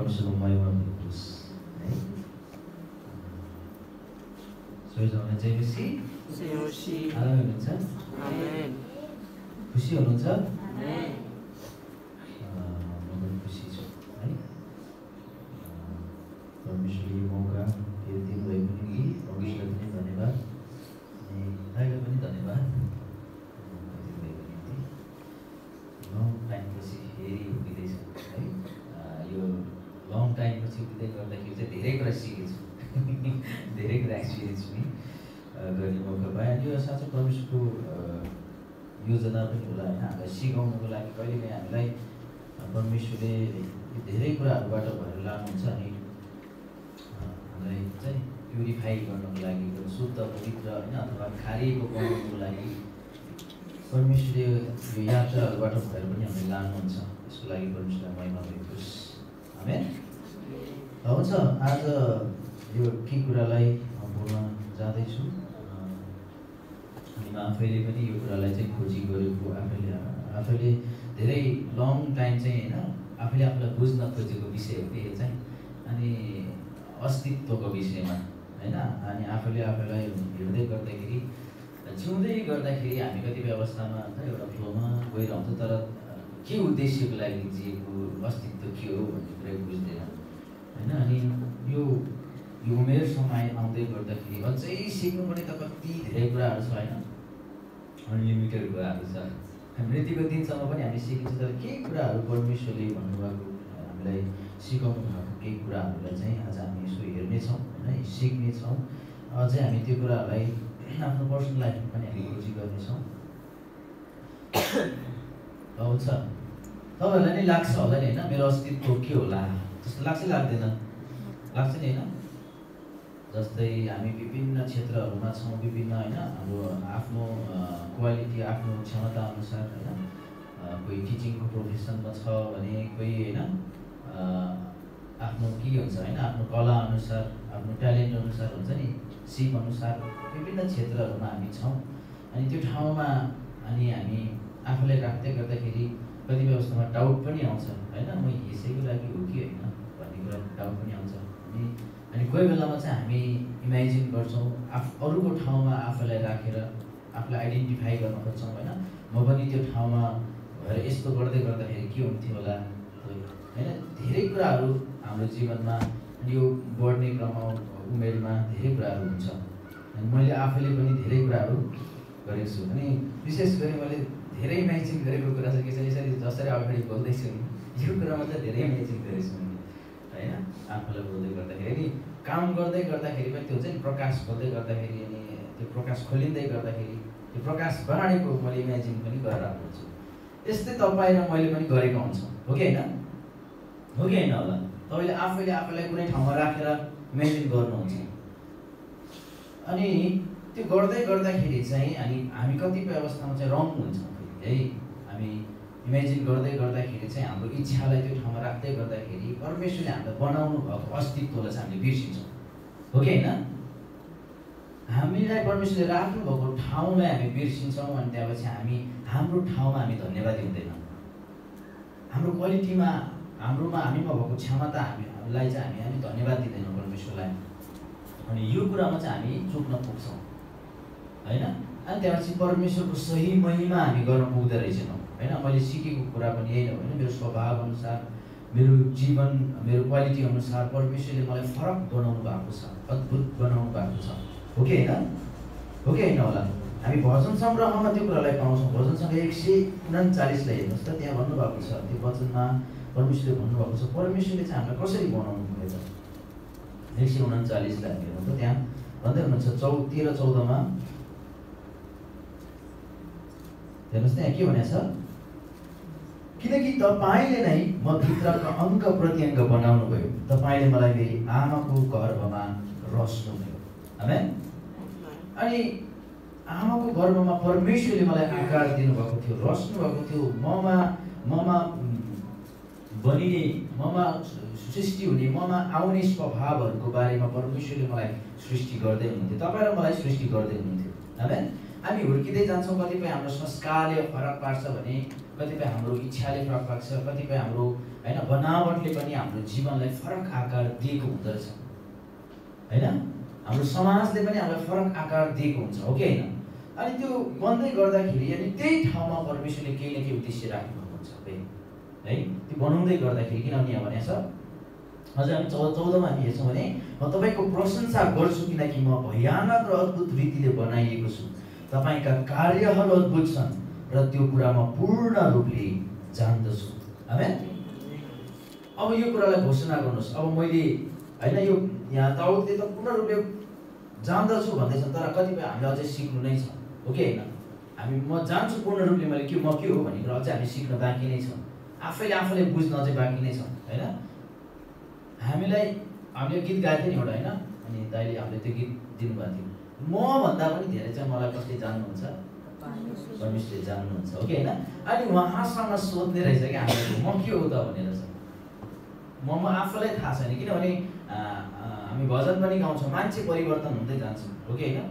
परमेश्वरको महिमा होस् है। सबैजना जय मसीह। आरामै हुनुहुन्छ? खुसी हुनुहुन्छ? म पनि खुसी छु है। परमेश्वरले मौका दिनुभएको निम्ति परमेश्वरलाई पनि धन्यवाद, अनि दाइलाई पनि धन्यवाद दिनुभएको निम्ति। लङ टाइमपछि फेरि उभिँदैछ है। यो लङ टाइमपछि उभिँदै गर्दाखेरि चाहिँ धेरै कुरा सिकेछु धेरै कुरा एक्सपिरियन्स पनि गर्ने मौका पाएँ। अनि यो साँच्चै परमेश्वरको योजना पनि होला होइन, हामीलाई सिकाउनुको लागि कहिलेकाहीँ हामीलाई परमेश्वरले धेरै कुराहरूबाट भएर लानुहुन्छ। अनि हामीलाई चाहिँ प्युरिफाई गर्नको लागि, शुद्ध पवित्र होइन अथवा खारिएको बनाउनुको लागि परमेश्वरले यो यात्राहरूबाट भएर पनि हामीलाई लानुहुन्छ। यसको लागि परमेश्वरलाई महिमा होस्। आमेन। हुन्छ, आज यो के कुरालाई बोल्न जाँदैछु, अनि म आफैले पनि यो कुरालाई चाहिँ खोजी गरेको, आफैले धेरै लङ टाइम चाहिँ होइन आफैले आफूलाई बुझ्न खोजेको विषय हो कि यो चाहिँ, अनि अस्तित्वको विषयमा होइन। अनि आफूले आफैलाई हिँड्दै गर्दाखेरि जिउँदै गर्दाखेरि हामी कतिपय अवस्थामा एउटा फ्लोमा गइरहन्छ, तर के उद्देश्यको लागि जिएको, अस्तित्व के हो भन्ने कुरा बुझ्दैन होइन। अनि यो उमेर समय आउँदै गर्दाखेरि अझै सिक्नुपर्ने त कति धेरै कुराहरू छ होइन, अनलिमिटेड कुराहरू छ। मृत्युको दिनसम्म पनि हामी सिकिन्छ, तर केही कुराहरू परमेश्वरले भन्नुभएको हामीलाई सिकाउनु भएको केही कुराहरूलाई चाहिँ आज हामी यसो हेर्नेछौँ होइन, सिक्नेछौँ। अझै हामी त्यो कुराहरूलाई आफ्नो पर्सनल लाइफमा पनि हामी खोजी गर्नेछौँ। हुन्छ, तपाईँहरूलाई नै लाग्छ होला नि होइन मेरो अस्तित्व के होला जस्तो लाग्छ, लाग्दैन? लाग्छ नि होइन। जस्तै हामी विभिन्न क्षेत्रहरूमा छौँ, विभिन्न होइन, हाम्रो आफ्नो क्वालिटी, आफ्नो क्षमता अनुसार होइन। कोही टिचिङको प्रोफेसनमा छ भने कोही होइन आफ्नो के हुन्छ होइन, आफ्नो कला अनुसार, आफ्नो ट्यालेन्ट अनुसार हुन्छ नि, सिप अनुसार विभिन्न क्षेत्रहरूमा हामी छौँ। अनि त्यो ठाउँमा अनि हामी आफूलाई राख्दै गर्दाखेरि कतिपय अवस्थामा डाउट पनि आउँछ होइन, म यसैको लागि हो कि होइन भन्ने कुरा डाउट पनि आउँछ। अनि कोही बेलामा चाहिँ हामी इमेजिन गर्छौँ, अरूको ठाउँमा आफूलाई राखेर आफूलाई आइडेन्टिफाई गर्न खोज्छौँ होइन। म पनि त्यो ठाउँमा भएर यस्तो गर्दै गर्दाखेरि के हुन्थ्यो होला होइन। धेरै कुराहरू हाम्रो जीवनमा यो बढ्ने क्रममा उमेरमा धेरै कुराहरू हुन्छ। अनि मैले आफैले पनि धेरै कुराहरू गरेको छु। अनि विशेष गरी मैले धेरै इमेजिन गरेको कुरा चाहिँ के छ, यसरी जसरी अगाडि बोल्दैछु नि यो कुरामा चाहिँ धेरै इमेजिन गरेको छु होइन। आफूलाई बोल्दै गर्दाखेरि अनि काम गर्दै गर्दाखेरि पनि त्यो हुन्छ नि, प्रकाश खोल्दै गर्दाखेरि अनि त्यो प्रकाश खोलिँदै गर्दाखेरि त्यो प्रकाश बाँडेको मैले इमेजिन पनि गरेर हुन्छु। त्यस्तै तपाईँ र मैले पनि गरेको हुन्छौँ, हो कि होइन? हो कि होइन होला? तपाईँले आफैले आफूलाई कुनै ठाउँमा राखेर इमेजिन गर्नुहुन्छ, अनि त्यो गर्दै गर्दाखेरि चाहिँ अनि हामी कतिपय अवस्थामा चाहिँ रङ हुन्छौँ है। हामी इमेजिन गर्दै गर्दाखेरि चाहिँ हाम्रो इच्छालाई त्यो ठाउँमा राख्दै गर्दाखेरि परमेश्वरले हामीलाई बनाउनु भएको अस्तित्वलाई चाहिँ हामीले बिर्सिन्छौँ, हो कि होइन? हामीलाई परमेश्वरले राख्नु भएको ठाउँलाई हामी बिर्सिन्छौँ। अनि त्यहाँपछि हामी हाम्रो ठाउँमा हामी धन्यवादी हुँदैनौँ। हाम्रो क्वालिटीमा, हाम्रोमा, हामीमा भएको क्षमता हामीलाई चाहिँ हामी धन्यवाद दिँदैनौँ परमेश्वरलाई। अनि यो कुरामा चाहिँ हामी चुक्न पुग्छौँ होइन। अनि त्यहाँपछि परमेश्वरको सही महिमा हामी गर्न पुग्दो रहेछौँ होइन। मैले सिकेको कुरा पनि यही हो होइन, मेरो स्वभाव अनुसार, मेरो जीवन, मेरो क्वालिटी अनुसार परमेश्वरले मलाई फरक बनाउनु भएको छ, अद्भुत बनाउनु भएको छ, हो कि होइन? हो कि होइन होला? हामी भजन सङ्ग्रहमा त्यो कुरालाई पाउँछौँ। भजन सङ्ग्रह 139लाई हेर्नुहोस् त, त्यहाँ भन्नुभएको छ, त्यो वचनमा परमेश्वरले भन्नुभएको छ परमेश्वरले चाहिँ हामीलाई कसरी बनाउनु भयो त। 139लाई हेर्नु त, त्यहाँ भन्दै हुनुहुन्छ 13-14मा हेर्नुहोस्, त्यहाँ के भनेको छ, किनकि तपाईँले नै म भित्रका अङ्ग प्रत्यङ्ग बनाउनु भयो, तपाईँले मलाई मेरी आमाको गर्भमा रच्नुभयो। आमेन। अनि आमाको गर्भमा परमेश्वरले मलाई आकार दिनुभएको थियो, रच्नु भएको थियो। ममा बनिने, ममा सृष्टि हुने, ममा आउने स्वभावहरूको बारेमा परमेश्वरले मलाई सृष्टि गर्दै हुनुहुन्थ्यो, तपाईँ र मलाई सृष्टि गर्दै हुनुहुन्थ्यो। आमेन। हामी हुर्किँदै जान्छौँ, कतिपय हाम्रो संस्कारले फरक पार्छ भने कतिपय हाम्रो इच्छाले फरक पार्छ, कतिपय हाम्रो होइन बनावटले पनि हाम्रो जीवनलाई फरक आकार दिएको हुँदो रहेछ होइन। हाम्रो समाजले पनि हामीलाई फरक आकार दिएको हुन्छ, हो कि होइन? अनि त्यो बन्दै गर्दाखेरि अनि त्यही ठाउँमा परमेश्वरले केही न केही उद्देश्य राख्नुभएको हुन्छ है। त्यो बनाउँदै गर्दाखेरि किनभने यहाँ भनेको छ अझै हामी 14मा हामी हेर्छौँ भने म तपाईँको प्रशंसा गर्छु किनकि म भयानक र अद्भुत रीतिले बनाइएको छु, तपाईँका कार्यहरू अद्भुत छन् र त्यो कुरा म पूर्ण रूपले जान्दछु। आमेन। अब यो कुरालाई घोषणा गर्नुहोस्। अब मैले होइन यो यहाँ दाउदले त पूर्ण रूपले जान्दछु भन्दैछ, तर कतिपय हामीले अझै सिक्नु नै छ, हो कि होइन? हामी म जान्छु पूर्ण रूपले मैले के म के हो भन्ने कुरा अझै हामी सिक्न बाँकी नै छ, आफैले बुझ्न अझै बाँकी नै छ होइन। हामीले गीत गाएको थियो नि एउटा होइन, अनि दाइले हामीले त्यो गीत दिनुभएको थियो, म भन्दा पनि धेरै चाहिँ मलाई कसले जान्नुहुन्छ? परमेश्वरले जान्नुहुन्छ, हो कि होइन? अनि उहाँसँग सोध्ने रहेछ कि हामीले म के हो त भनेर चाहिँ म आफूलाई थाहा छैन, किनभने हामी भजन पनि गाउँछौँ, मान्छे परिवर्तन हुँदै जान्छ, हो कि होइन?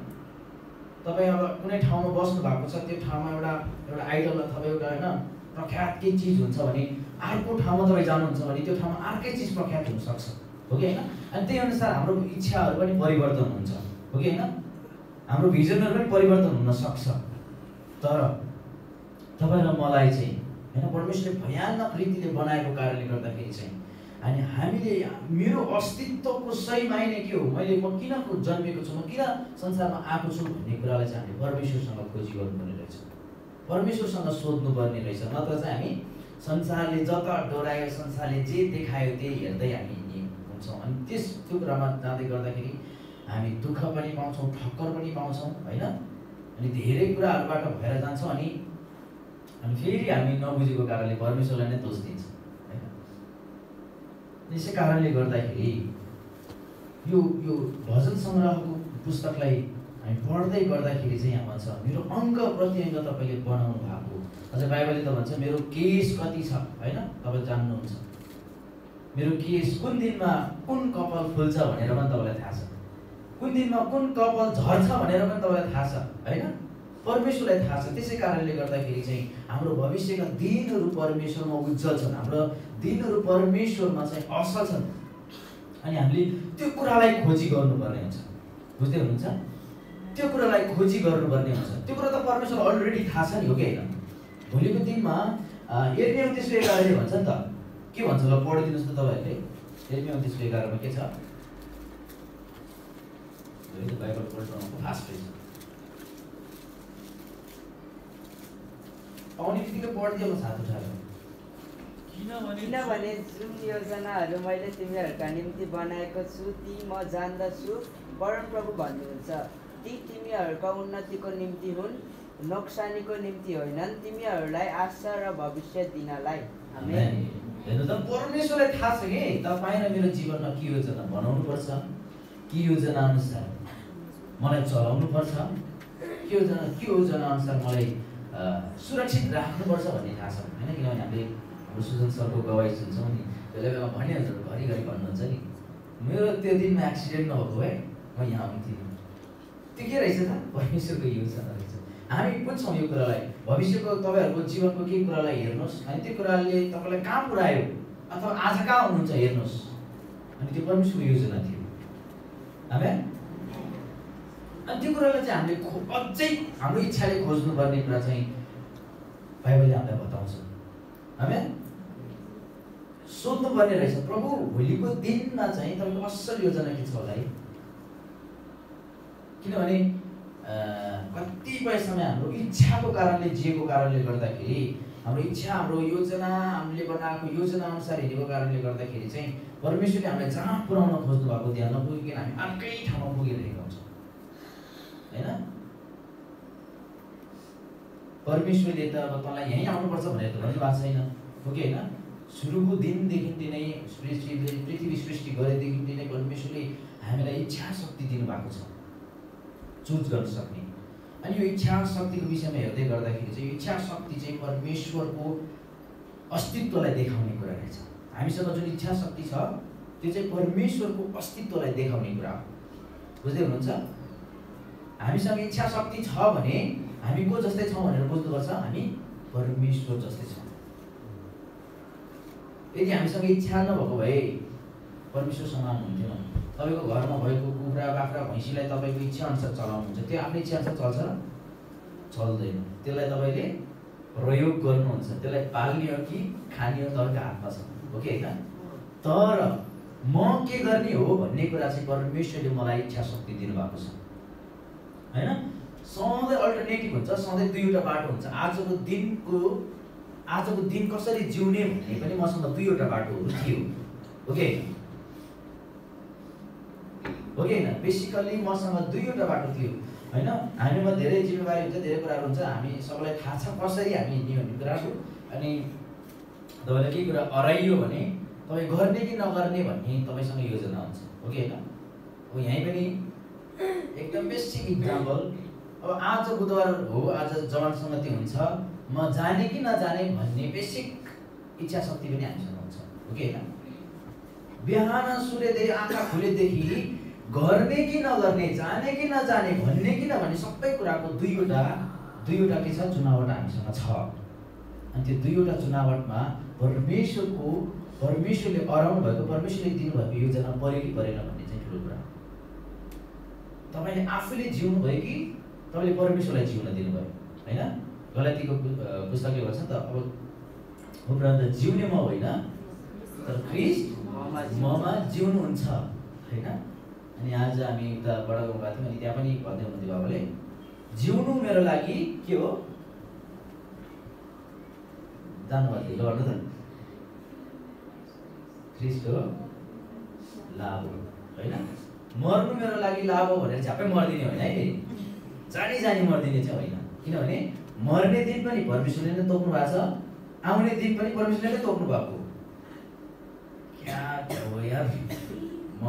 तपाईँ अब कुनै ठाउँमा बस्नु भएको छ, त्यो ठाउँमा एउटा आइडल अथवा एउटा होइन प्रख्यात केही चिज हुन्छ भने अर्को ठाउँमा तपाईँ जानुहुन्छ भने त्यो ठाउँमा अर्कै चिज प्रख्यात हुनसक्छ, हो कि होइन? अनि त्यही अनुसार हाम्रो इच्छाहरू पनि परिवर्तन हुन्छ, हो कि होइन? हाम्रो भिजनहरू पनि परिवर्तन हुन सक्छ। तर तपाईँ र मलाई चाहिँ होइन परमेश्वरले भयानक रीतिले बनाएको कारणले गर्दाखेरि चाहिँ अनि हामीले मेरो अस्तित्वको सही मायने के हो, म किन जन्मेको छु, म किन संसारमा आएको छु भन्ने कुरालाई चाहिँ हामीले परमेश्वरसँग खोजी गर्नुपर्ने रहेछ, परमेश्वरसँग सोध्नुपर्ने रहेछ। नत्र चाहिँ हामी संसारले जता डोरायो, संसारले जे देखायो त्यही हेर्दै हामी हुन्छौँ। अनि त्यो कुरामा जाँदै गर्दाखेरि हामी दुःख पनि पाउँछौँ, ठक्कर पनि पाउँछौँ होइन। अनि धेरै कुराहरूबाट भएर जान्छौँ अनि फेरि हामी नबुझेको कारणले परमेश्वरलाई नै दोष दिन्छौँ होइन। यसै कारणले गर्दाखेरि यो भजन सङ्ग्रहको पुस्तकलाई हामी पढ्दै गर्दाखेरि चाहिँ यहाँ भन्छ मेरो अङ्ग प्रत्यङ्ग तपाईँले बनाउनु भएको। अझ बाइबलले त भन्छ मेरो केश कति छ होइन, तपाईँ जान्नुहुन्छ। मेरो केश कुन दिनमा कुन कपाल फुल्छ भनेर पनि तपाईँलाई थाहा छ, कुन दिनमा कुन कपाल झर्छ भनेर पनि तपाईँलाई थाहा छ होइन, परमेश्वरलाई थाहा छ। त्यसै कारणले गर्दाखेरि चाहिँ हाम्रो भविष्यका दिनहरू परमेश्वरमा उज्जवल छन्, हाम्रो दिनहरू परमेश्वरमा चाहिँ असल छन्। अनि हामीले त्यो कुरालाई खोजी गर्नुपर्ने हुन्छ, बुझ्दै हुनुहुन्छ? त्यो कुरालाई खोजी गर्नुपर्ने हुन्छ। त्यो कुरा त परमेश्वर अलरेडी थाहा छ नि, हो कि होइन? भोलिको दिनमा यर्मिया 29:11 भन्छ नि त, के भन्छ ल पढिदिनुहोस् त तपाईँहरूले। यर्मिया 29:11 के छ? बाइबल पढ्नु फास्ट रहेछ, आउने बित्तिकै पढिदियो म साथ उठाएर। किनभने जुन योजनाहरू मैले तिमीहरूका निम्ति बनाएको छु ती म जान्दछु, परमप्रभु भन्नुहुन्छ, ती तिमीहरूका उन्नतिको निम्ति हुन्, नोक्सानीको निम्ति होइनन्, तिमीहरूलाई आशा र भविष्य दिनलाई। आमेन। हेर्नु त परमेश्वरलाई थाहा छ कि तपाईँ र मेरो जीवनमा के योजना बनाउनु पर्छ, के योजना अनुसार मलाई चलाउनु पर्छ, के योजना अनुसार मलाई सुरक्षित राख्नुपर्छ भन्ने थाहा छ होइन। किनभने हामीले हाम्रो सुजन सरको गवाई सुन्छौँ नि, बेला बेला भनिहाल्छ, घरिघरि भन्नुहुन्छ नि मेरो त्यो दिनमा एक्सिडेन्ट नभएको भए म यहाँ आउँथेँ। त्यो के रहेछ त? परमेश्वरको योजना रहेछ। हामी बुझ्छौँ यो कुरालाई, भविष्यको तपाईँहरूको जीवनको केही कुरालाई हेर्नुहोस् अनि त्यो कुराले तपाईँलाई कहाँ पुऱ्यायो अथवा आज कहाँ हुनुहुन्छ हेर्नुहोस्, अनि त्यो परमेश्वरको योजना थियो। आमेन। अनि त्यो कुरालाई चाहिँ हामीले अझै हाम्रो इच्छाले खोज्नुपर्ने कुरा चाहिँ बाइबलले हामीलाई बताउँछ। आमेन। सोध्नुपर्ने रहेछ प्रभु भोलिको दिनमा चाहिँ तपाईँको असल योजना के छ होला है। किनभने कतिपय समय हाम्रो इच्छाको कारणले जिएको कारणले गर्दाखेरि हाम्रो इच्छा हाम्रो योजना हामीले बनाएको योजना अनुसार हिँडेको कारणले गर्दाखेरि चाहिँ परमेश्वरले हामीलाई जहाँ पुर्याउन खोज्नु भएको त्यहाँ नपुगिकन हामी अर्कै ठाउँमा पुगिरहेका हुन्छौँ होइन। परमेश्वरले त अब तँलाई यहीँ आउनुपर्छ भनेर त भन्नुभएको छैन, हो कि होइन? सुरुको दिनदेखि नै पृथ्वी सृष्टि गरेदेखि नै परमेश्वरले हामीलाई इच्छा शक्ति दिनुभएको छ चुज गर्न सक्ने। अनि यो इच्छा शक्तिको विषयमा हेर्दै गर्दाखेरि चाहिँ यो इच्छा शक्ति चाहिँ परमेश्वरको अस्तित्वलाई देखाउने कुरा रहेछ। हामीसँग जुन इच्छा शक्ति छ त्यो चाहिँ परमेश्वरको अस्तित्वलाई देखाउने कुरा हो, बुझ्दै हुनुहुन्छ? हामीसँग इच्छा शक्ति छ भने हामी को जस्तै छौँ भनेर बुझ्नुपर्छ। हामी परमेश्वर जस्तै छौँ। यदि हामीसँग इच्छा नभएको भए परमेश्वर समान हुन्थेन। तपाईँको घरमा भएको कुखुरा बाख्रा भैँसीलाई तपाईँको इच्छा अनुसार चलाउनुहुन्छ, त्यो आफ्नै इच्छा अनुसार चल्छ र चल्दैन। त्यसलाई तपाईँले प्रयोग गर्नुहुन्छ, त्यसलाई पाल्ने हो कि खाने हो तपाईँको हातमा छ, हो कि होइन? तर म के गर्ने हो भन्ने कुरा चाहिँ परमेश्वरले मलाई इच्छा शक्ति दिनुभएको छ, होइन? सधैँ अल्टरनेटिभ हुन्छ, सधैँ दुईवटा बाटो हुन्छ। आजको दिन कसरी जिउने भन्ने पनि मसँग दुईवटा बाटोहरू थियो, हो कि होइन? हो कि होइन? बेसिकल्ली मसँग दुईवटा बाटो थियो, होइन? हामीमा धेरै जिम्मेवारी हुन्छ, धेरै कुराहरू हुन्छ, हामी सबैलाई थाहा छ कसरी हामी हिँड्ने भन्ने कुराहरू। अनि तपाईँलाई केही कुरा हराइयो भने तपाईँ गर्ने कि नगर्ने भन्ने तपाईँसँग योजना हुन्छ, हो कि होइन? अब यहीँ पनि एकदम बेसिक इक्जाम्पल, अब आज बुधबार हो, आज जवान सङ्गति हुन्छ, म जाने कि नजाने भन्ने बेसिक इच्छा शक्ति पनि हामीसँग हुन्छ, हो कि होइन? बिहान सूर्योदय आँखा खुलेदेखि गर्ने कि नगर्ने, जाने कि नजाने, भन्ने कि नभन्ने सबै कुराको दुईवटा के छ, चुनावट हामीसँग छ। अनि त्यो दुईवटा चुनावटमा परमेश्वरले अराउनु भएको, परमेश्वरले दिनुभएको योजना पऱ्यो कि परेन भन्ने चाहिँ ठुलो कुरा। तपाईँले आफूले जिउनु भयो कि तपाईँले परमेश्वरलाई जिउन दिनुभयो, होइन? गलातीको पुस्तकले भन्छ नि त, अब उपरान्त जिउने म होइन तर ख्रिस्ट ममा जिउनुहुन्छ, होइन? अनि आज हामी उता बडा गाउँ गएको थियौँ, अनि त्यहाँ पनि भन्दै हुनुहुन्थ्यो बाबाले, जिउनु मेरो लागि के हो? जानुभएको थियो, गर्नु त ख्रिस्ट हो, लाभ हो, होइन? मर्नु मेरो लागि लाभ हो भनेर झ्याप्पै मर्दिने होइन है, जानी मर्दिने चाहिँ होइन। किनभने मर्ने दिन पनि परमेश्वरले नै तोक्नु भएको छ, आउने दिन पनि परमेश्वरले नै तोक्नु भएको। क्या हो यार, म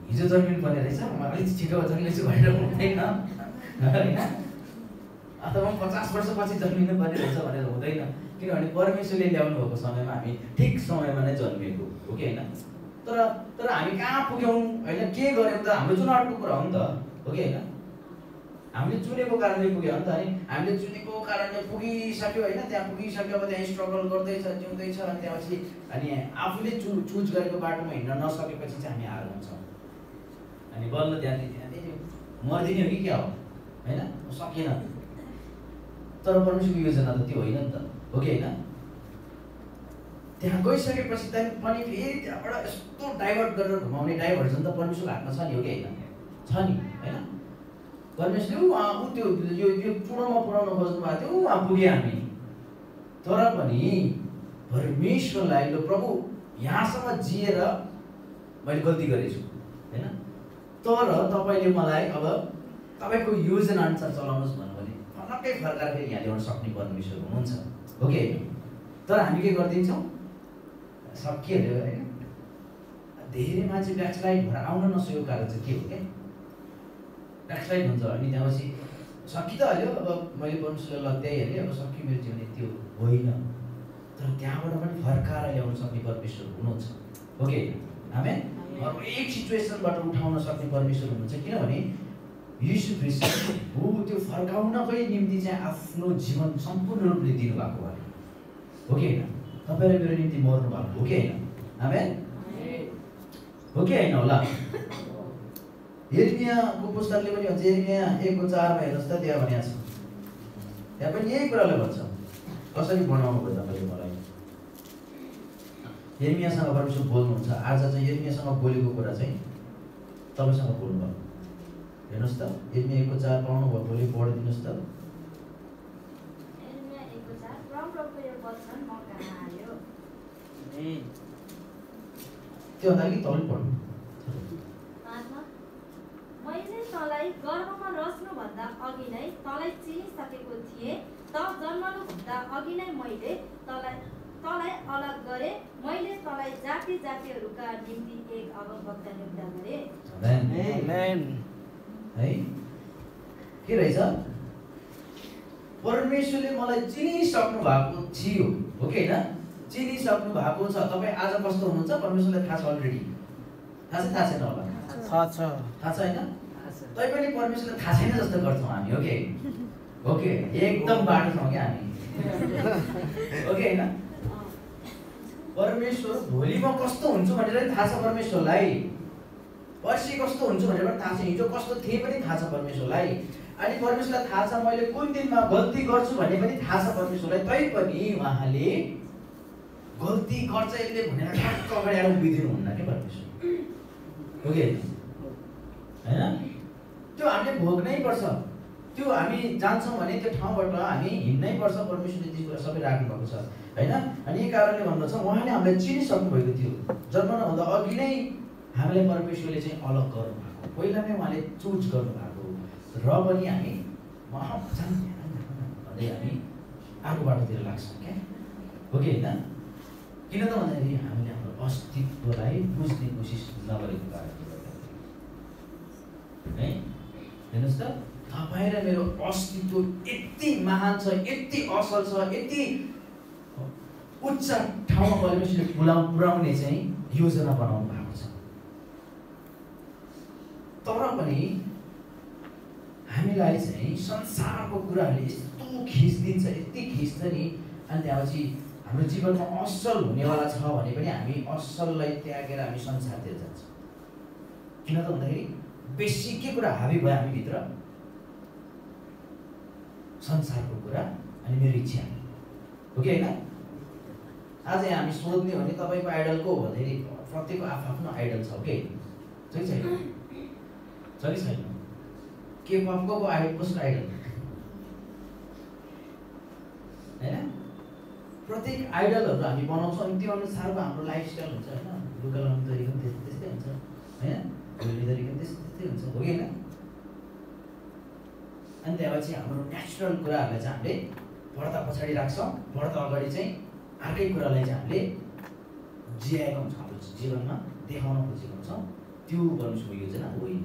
हिजो जन्मिनु पर्ने रहेछ, म अलिक छिटो जन्मिन्छु भनेर हुँदैन, होइन? अथवा 50 वर्षपछि जन्मिनु पर्ने रहेछ भनेर हुँदैन। किनभने परमेश्वरले ल्याउनु भएको समयमा हामी ठिक समयमा नै जन्मिएको, हो कि होइन? तर हामी कहाँ पुग्यौँ, होइन? के गर्यौँ त हाम्रो चुनावटको कुरा हो नि त, हो कि होइन? हामीले चुनेको कारणले पुग्यो हो नि त। अनि हामीले चुनेको कारणले पुगिसक्यो, होइन? त्यहाँ पुगिसक्यो, अब त्यहाँ स्ट्रगल गर्दैछ, जिउँदैछ, अनि त्यसपछि अनि आफूले चुज गरेको बाटोमा हिँड्न नसकेपछि चाहिँ हामी हार हुन्छौँ। अनि बल्ल त्यहाँ मर्दिने हो कि क्या हो, होइन? सकिएन। तर परमेश्वरको योजना त त्यो होइन नि त, हो कि होइन? त्यहाँ गइसकेपछि पनि फेरि त्यहाँबाट यस्तो डाइभर्ट गरेर घुमाउने डाइभर्जन त परमेश्वरको हातमा छ नि, हो कि होइन? छ नि, होइन? परमेश्वरले त्यो यो पुराउन खोज्नु भएको थियो, उहाँ पुग्यो हामी। तर पनि परमेश्वरलाई, ल प्रभु यहाँसम्म जिएर मैले गल्ती गरेछु, होइन? तर तपाईँले मलाई अब तपाईँको योजना अनुसार चलाउनुहोस् भन्नु भने अलग्गै फर्काएर फेरि यहाँ ल्याउन सक्ने परमेश्वर हुनुहुन्छ, हो कि? तर हामी के गरिदिन्छौँ, सकिहाल्यो, होइन? धेरै मान्छे ब्याकस्लाइड भएर आउन नसकेको कारण चाहिँ के हो क्या? ब्याकस्लाइड हुन्छ, अनि त्यहाँपछि सकि त हाल्यो, अब मैले परमेश्वरलाई लत्याइहालेँ, अब सक्यो मेरो जीवन त्यो होइन। तर त्यहाँबाट पनि फर्काएर ल्याउन सक्ने परमेश्वर हुनुहुन्छ, हो कि? आमेन? हरेक सिचुएसनबाट उठाउन सक्ने परमेश्वर हुनुहुन्छ। किनभने यीशु ख्रीष्ट हो त्यो फर्काउनकै निम्ति चाहिँ आफ्नो जीवन सम्पूर्ण रूपले दिनुभएको भयो, हो कि होइन? तपाईँ र मेरो निम्ति मर्नु भएको, हो कि होइन? आमेन? हो कि होइन होला? यिर्मियाको पुस्तकले पनि भन्छ, यिर्मिया 1:4 हेर्नुहोस् त, त्यहाँ भनेको छ, त्यहाँ पनि यही कुरालाई भन्छ, कसरी बनाउनु भयो तपाईँले मलाई। यिर्मियासँग परमेश्वर बोल्नुहुन्छ। आज चाहिँ यिर्मियासँग बोलेको कुरा चाहिँ तपाईँसँग बोल्नुभयो। हेर्नुहोस् त, यिर्मिया 1:4 पाउनुभयो, भोलि पढिदिनुहोस् त। त्योभन्दा अलिक तल पढ्नु। मैले तँलाई गर्भमा रच्नुभन्दा अघि नै तँलाई चिनिसकेको थिएँ, त जन्मनुभन्दा अघि नै मैले तँलाई अलग गरेँ, मैले तँलाई जाति जातिहरूका निम्ति एक अगमवक्ता नियुक्त गरेँ। आमेन। है के रहेछ? परमेश्वरले मलाई चिनिसक्नु भएको थियो, हो कि होइन? चिनिसक्नु भएको छ। तपाईँ आज कस्तो हुनुहुन्छ परमेश्वरलाई थाहा छ अलरेडी। थाहा छ, थाहा छैन होला? थाहा छ होइन? तैपनि परमेश्वरलाई थाहा छैन जस्तो गर्छौँ हामी, हो कि? ओके एकदम बाटो छौँ क्या हामी ओके होइन परमेश्वर भोलि म कस्तो हुन्छु भनेर पनि थाहा छ परमेश्वरलाई पर्सि कस्तो हुन्छु भनेर पनि थाहा छ हिजो कस्तो थिएँ पनि थाहा छ परमेश्वरलाई अनि परमेश्वरलाई थाहा छ मैले कुन दिनमा गल्ती गर्छु भन्ने पनि थाहा छ परमेश्वरलाई तैपनि उहाँले गल्ती गर्छ यसले भनेर ठ्याक्क अगाडि आएर उभिदिनु हुन्न क्या परमेश्वर ओके होइन त्यो हामीले भोग्नै पर्छ त्यो हामी जान्छौँ भने त्यो ठाउँबाट हामी हिँड्नै पर्छ परमेश्वरले ती कुरा सबै राख्नुभएको छ होइन अनि यही कारणले भन्नु छ उहाँले हामीलाई चिनिसक्नु भएको थियो जन्मनुभन्दा अघि नै हामीलाई परमेश्वरले चाहिँ अलग गर्नुभएको पहिला नै उहाँले चुज गर्नुभएको र पनि हामी भन्दै हामी अर्को बाटोतिर लाग्छौँ क्या हो कि होइन किन त भन्दाखेरि हामीले हाम्रो अस्तित्वलाई बुझ्ने कोसिस नगरेको कारणले गर्दा है हेर्नुहोस् त तपाईँ र मेरो अस्तित्व यति महान छ यति असल छ यति उच्च ठाउँमा परमेश्वरले पुर्याउने चाहिँ योजना बनाउनु भएको छ तर पनि हामीलाई चाहिँ संसारको कुराहरूले यस्तो खिच्दिन्छ यति खिच्छ नि अनि त्यहाँपछि हाम्रो जीवनमा असल हुनेवाला छ भने पनि हामी असललाई त्यागेर हामी संसारतिर जान्छौँ किन त भन्दाखेरि बेसी के कुरा हाबी भयो हामीभित्र संसारको कुरा अनि मेरो इच्छा हो कि होइन आज हामी सोध्ने हो भने तपाईँको आइडल को भन्दाखेरि प्रत्येकको आफ्नो आइडल छ कि छ कि छैन छ कि छैन के पपको आइडल कसको आइडल होइन प्रत्येक आइडलहरू हामी बनाउँछौँ अनि त्यो अनुसारको हाम्रो लाइफस्टाइल हुन्छ होइन लुगा लाउने तरिका पनि त्यस्तै हुन्छ होइन बोल्ने तरिका पनि त्यस्तै हुन्छ हो कि होइन अनि त्यहाँपछि हाम्रो नेचुरल कुराहरूलाई चाहिँ हामीले पर्दा पछाडि राख्छौँ पर्दा अगाडि चाहिँ अर्कै कुरालाई चाहिँ हामीले जियाएको हुन्छ हाम्रो जीवनमा देखाउन खोजेको हुन्छौँ त्यो परमेश्वरको योजना होइन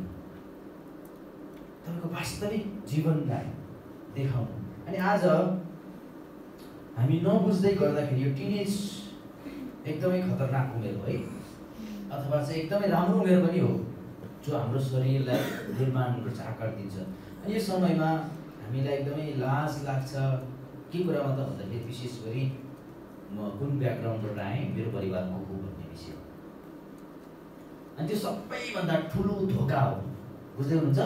तपाईँको वास्तविक जीवनलाई देखाउनु अनि आज हामी नबुझ्दै गर्दाखेरि यो टिनेज एकदमै खतरनाक उमेर हो है अथवा चाहिँ एकदमै राम्रो उमेर पनि हो जो हाम्रो शरीरलाई निर्माण गर्छ आकार दिन्छ अनि यो समयमा हामीलाई एकदमै लाज लाग्छ के कुरामा त भन्दाखेरि विशेष गरी म कुन ब्याकग्राउन्डबाट आएँ मेरो परिवारमा हो भन्ने विषय अनि त्यो सबैभन्दा ठुलो धोका हो बुझ्दै हुनुहुन्छ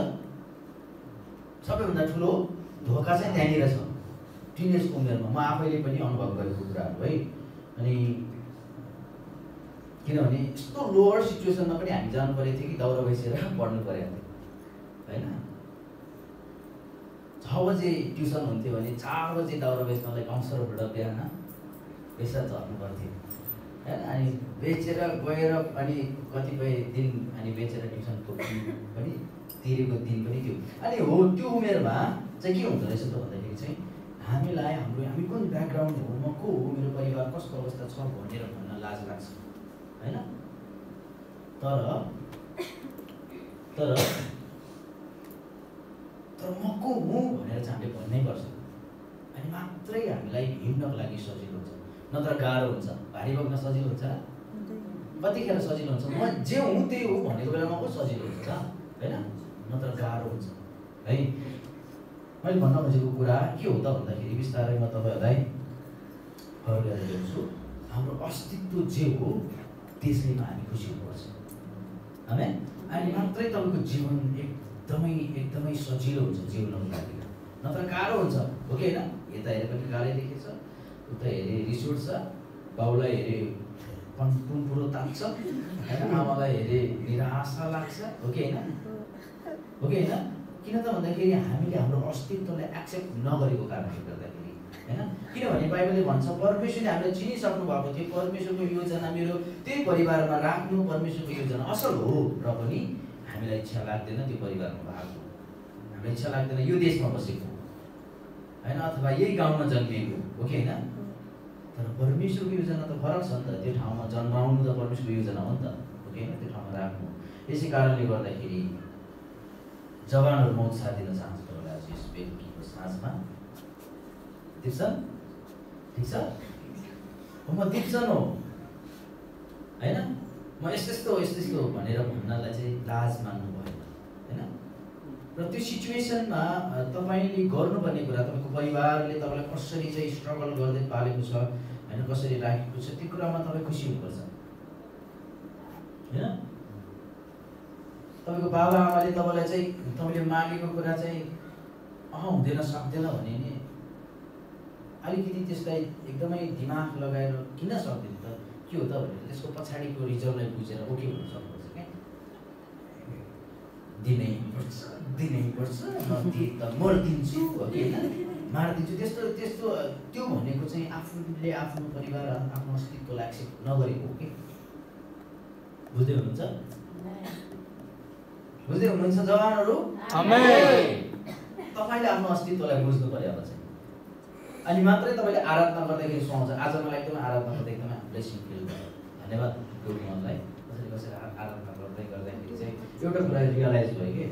सबैभन्दा ठुलो धोका चाहिँ त्यहाँनिर छ टिनेजको उमेरमा म आफैले पनि अनुभव गरेको कुराहरू है अनि किनभने यस्तो लोवर सिचुएसनमा पनि हामी जानु परेको थियो कि दाउरा बसेर पढ्नु पऱ्यो होइन 6 बजे ट्युसन हुन्थ्यो भने 4 बजे दाउरा बेच्नलाई काउन्सलरबाट बिहान पैसा झर्नु पर्थ्यो होइन अनि बेचेर गएर अनि कतिपय दिन अनि बेचेर ट्युसनको फी पनि तिरेको दिन पनि थियो अनि हो त्यो उमेरमा चाहिँ के हुँदो रहेछ त भन्दाखेरि चाहिँ हामीलाई हामी कुन ब्याकग्राउन्ड हो म को हो मेरो परिवार कस्तो अवस्था छ भनेर भन्न लाज लाग्छ होइन तर म को हुँ भनेर चाहिँ हामीले भन्नै पर्छ अनि मात्रै हामीलाई हिँड्नको लागि सजिलो हुन्छ नत्र गाह्रो हुन्छ भारी बोक्न सजिलो हुन्छ कतिखेर सजिलो हुन्छ म जे हुँ त्यही हो भनेको बेलामा पो सजिलो हुन्छ होइन नत्र गाह्रो हुन्छ है मैले भन्न खोजेको कुरा के हो त भन्दाखेरि बिस्तारै म तपाईँहरूलाई फर्केर ल्याउँछु हाम्रो अस्तित्व जे हो त्यसैमा हामी खुसी हुनुपर्छ होइन अनि मात्रै तपाईँको जीवन एकदमै सजिलो हुन्छ जिउनको लागि नत्र गाह्रो हुन्छ हो कि होइन यता हेरे पनि गाह्रै देखेछ उता हेरे रिस उठ्छ बाउलाई हेरे पुरो तान्छ होइन आमालाई हेरे निराशा लाग्छ हो कि होइन किन त भन्दाखेरि हामीले हाम्रो अस्तित्वलाई एक्सेप्ट नगरेको कारणले गर्दाखेरि होइन किनभने बाइबलले भन्छ परमेश्वरले हामीलाई चिनिसक्नु भएको थियो परमेश्वरको योजना मेरो त्यही परिवारमा राख्नु परमेश्वरको योजना असल हो र पनि हामीलाई इच्छा लाग्दैन त्यो परिवारमा भएको हामीलाई इच्छा लाग्दैन यो देशमा बसेको होइन अथवा यही गाउँमा जन्मिएको हो कि होइन तर परमेश्वरको योजना त फरक छ नि त त्यो ठाउँमा जन्माउनु त परमेश्वरको योजना हो नि त हो कि होइन त्यो ठाउँमा राख्नु यसै कारणले गर्दाखेरि जवानहरू म उत्साह दिन चाहन्छु तपाईँलाई आज यस बेलुकीको साँझमा दिप्सन ठिक छ म दिप्सन हो होइन म यस्तो भनेर भन्नलाई चाहिँ लाज मान्नु भएन होइन र त्यो सिचुएसनमा तपाईँले गर्नुपर्ने कुरा तपाईँको परिवारले तपाईँलाई कसरी चाहिँ स्ट्रगल गर्दै पालेको छ होइन, कसरी राखेको छ, त्यो कुरामा तपाईँ खुसी हुनुपर्छ होइन। तपाईँको बाबा आमाले तपाईँलाई चाहिँ तपाईँले मागेको कुरा चाहिँ हुँदैन सक्दैन भने नि अलिकति त्यसलाई एकदमै दिमाग लगाएर किन सक्दैन त, के हो त भनेर त्यसको पछाडिको रिजल्टलाई बुझेर ओके हुन सक्नुपर्छ क्या। दिनैपर्छ नदिए त मरिदिन्छु होइन, मारिदिन्छु, त्यस्तो त्यस्तो त्यो भनेको चाहिँ आफूले आफ्नो परिवार आफ्नो अस्तित्वलाई एक्सेप्ट नगरेको हो कि। बुझ्दै हुनुहुन्छ जवानहरू? तपाईँले आफ्नो अस्तित्वलाई बुझ्नु पर्यो अब चाहिँ, अनि मात्रै तपाईँले आराधना गर्दाखेरि सुहाउँछ। आज मलाई एकदमै आराधना गर्दा एकदमै ब्लेसिङ फिल भयो, धन्यवाद गुरुमनलाई। कसरी आराधना गर्दाखेरि चाहिँ एउटा कुरा रियलाइज भयो कि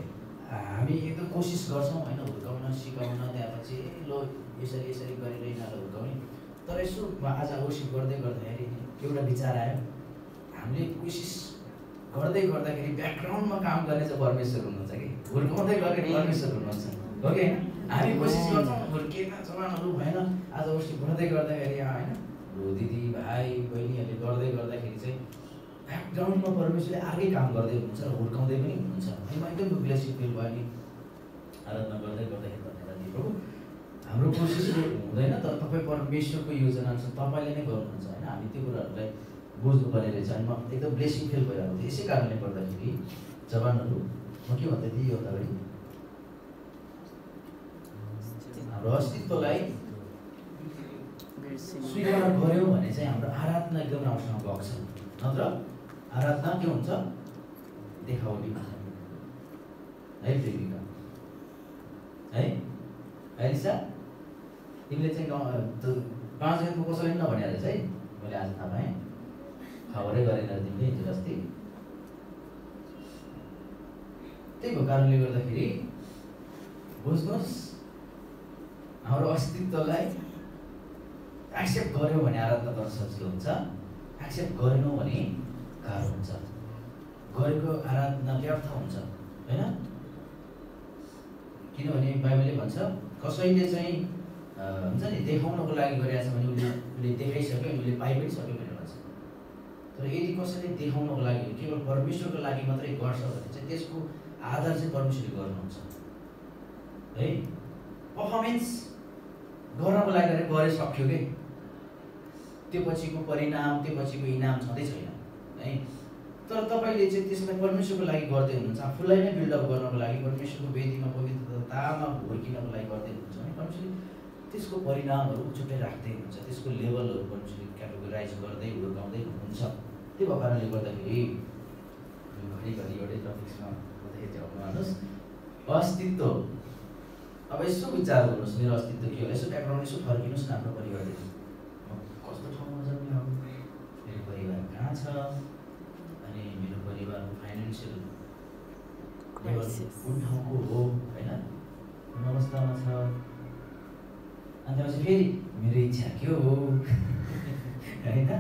हामी एकदम कोसिस गर्छौँ होइन हुर्काउन सिकाउन, त्यहाँपछि लो यसरी यसरी गरिरहेन हुर्काउने, तर यसो आज वर्सिप गर्दाखेरि एउटा विचार आयो, हामीले कोसिस गर्दाखेरि ब्याकग्राउन्डमा काम गर्ने चाहिँ परमेश्वर हुनुहुन्छ कि, हुर्काउँदै गर्दाखेरि परमेश्वर हुनुहुन्छ हो कि होइन। हामी कोसिस गर्छौँ हुर्किएन जवानहरू भएन, आज वर्सिप गर्दाखेरि होइन दिदी भाइ बहिनीहरूले गर्दाखेरि चाहिँ ब्याकग्राउन्डमा परमेश्वरले अर्कै काम गर्दै हुनुहुन्छ र हुर्काउँदै पनि हुनुहुन्छ। अनि म एकदम ब्लेसिङ फिल भयो नि आराधना गर्दाखेरि धन्यवाद दिदी प्रभु। हाम्रो कोसिसले हुँदैन तर तपाईँ परमेश्वरको योजना छ, तपाईँले नै गर्नुहुन्छ होइन। हामी त्यो कुराहरूलाई बुझ्नु पर्ने रहेछ। अनि म एकदम ब्लेसिङ फिल भइरहेको थिएँ। यसै कारणले गर्दाखेरि जवानहरू म के भन्दै थिएँ यो अगाडि, हाम्रो अस्तित्वलाई स्वीकार गऱ्यौँ भने चाहिँ हाम्रो आराधना एकदम राम्रोसँग गएको छ, नत्र आराधना के हुन्छ देखावटी हुन्छ है प्रेमिका है एलिसा, तिमीले चाहिँ 5 गतेको कसैले पनि नभने रहेछ है, मैले आज थाहा पाएँ, खबरै गरेन तिमीले हिजो अस्ति। त्यही भएको कारणले गर्दाखेरि बुझ्नुहोस् हाम्रो अस्तित्वलाई एक्सेप्ट गऱ्यौँ भने आराधना गर्न सजिलो हुन्छ, एक्सेप्ट गरेनौँ भने गाह्रो हुन्छ, गरेको आराधना व्यर्थ हुन्छ होइन। किनभने बाइबलले भन्छ कसैले चाहिँ हुन्छ नि देखाउनको लागि गरिरहेछ भने उसले देखाइसक्यो, उसले पाइ पनि सक्यो भनेर भन्छ। तर यदि कसैले देखाउनको लागि केवल परमेश्वरको लागि मात्रै गर्छ भने चाहिँ त्यसको आधार चाहिँ परमेश्वरले गर्नुहुन्छ है। पर्फर्मेन्स गर्नको लागि गरे सक्यो कि त्यो पछिको परिणाम, त्यो पछिको इनाम छँदै छैन है। तर तपाईँले चाहिँ त्यसलाई परमेश्वरको लागि गर्दै हुनुहुन्छ, आफूलाई नै बिल्डअप गर्नको लागि, परमेश्वरको वेदीमा पवित्रतामा हुर्किनको लागि गर्दै हुनुहुन्छ भने परमेश्वरले त्यसको परिणामहरू छुट्टै राख्दै हुन्छ, त्यसको लेभलहरू परमेश्वरले क्याटेगोराइज गर्दै हुर्काउँदै हुनुहुन्छ। त्यो भएको कारणले गर्दाखेरि घरिघरि एउटै टपिक्समा गर्दाखेरि चाहिँ आउनुहोस् अस्तित्व। अब यसो विचार गर्नुहोस् मेरो अस्तित्व के होला, यसो ब्याकग्राउन्ड यसो फर्किनुहोस् न आफ्नो परिवारदेखि। कस्तो ठाउँमा जन्मेँ, मेरो परिवार कहाँ छ, अनि मेरो परिवारको फाइनेन्सियल लेभल कुन ठाउँको हो होइन, कुन अवस्थामा छ, अनि त्यसपछि फेरि मेरो इच्छा के हो होइन,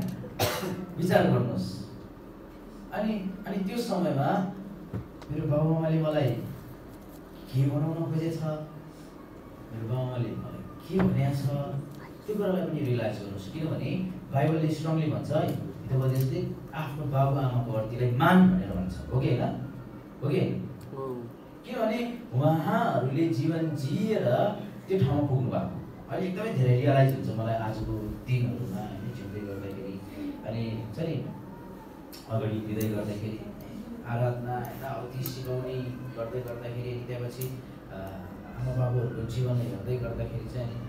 विचार गर्नुहोस्। अनि त्यो समयमा मेरो बाबुआमाले मलाई के बनाउन खोजेछ, मेरो बाबुआमाले मलाई के भनेको छ, त्यो कुरालाई पनि रियलाइज गर्नुहोस्। किनभने बाइबलले स्ट्रङली भन्छ है हितोपदेशले आफ्नो बाबुआमाको अर्थीलाई मान भनेर भन्छ हो कि होइन, हो कि किनभने उहाँहरूले जीवन जिएर त्यो ठाउँमा पुग्नु भएको। अहिले एकदमै धेरै रियलाइज हुन्छ मलाई आजको दिनहरूमा होइन जिउँदै गर्दाखेरि। अनि हुन्छ नि अगाडि दिँदै गर्दाखेरि आराधना यताउति सिकाउने गर्दाखेरि त्यहाँपछि आमा बाबुहरूको जीवनलाई हेर्दै गर्दाखेरि चाहिँ